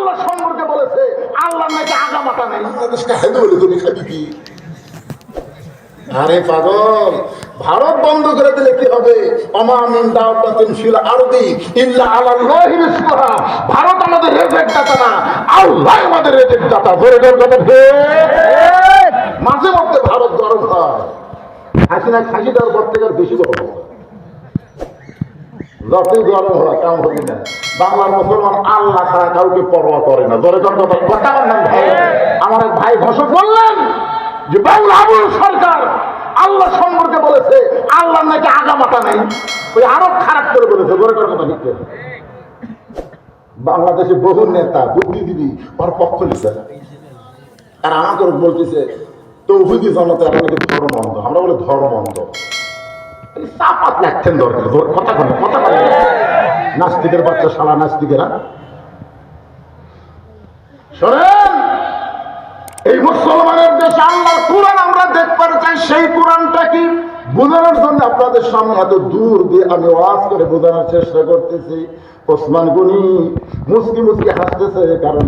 আল্লাহ সম্পর্কে বলেছে আল্লাহ নাকি আগামাতা নেই। তুমি খাবি কি? আরে পাগল, ভারত বন্ধ করে দিলে কি হবে? ভারত আমাদের রেজেক্ট দাতা না, আল্লাহ আমাদের রেজেক্ট দাতা। মাঝে মধ্যে ভারত গরম হয়, হাসিনা খাসি দেওয়ার পর থেকে আর বেশি গরম হয়। যতই গরম হয় কাম হবে না। বাংলার মুসলমান আল্লাহ ছাড়া কাউকে পরোয়া করে না। ধরে কথা আমার এক ভাই ঘোষক বললেন যে বাংলা আবুল সরকার আল্লাহ সম্পর্কে বলেছে আল্লাহ নাকি আগামাতা নেই। ওই আরো খারাপ করে বলেছে। ধরে কথা ঠিক। বাংলাদেশে বহু নেতা বুদ্ধিজীবী ওর পক্ষ নিচ্ছে, আর আমাকে বলতেছে তৌহিদি জনতা আমাকে ধর্ম অন্ধ। আমরা বলে ধর্ম অন্ধ, চাপাত লাগছেন দরকার। কথা বলে কথা বলে নাস্তিকের বাচ্চা, শালা নাস্তিকেরা। শোনেন, এই মুসলমানের দেশ আল্লাহর কুরআন আমরা দেখতে চাই। সেই কোরআনটা কি বোঝানোর জন্য আপনাদের সামনে এত দূর দিয়ে আমি ওয়াজ করে বোঝানোর চেষ্টা করতেছি। ওসমান গনি মুসকি মুসকি হাসতেছে, কারণ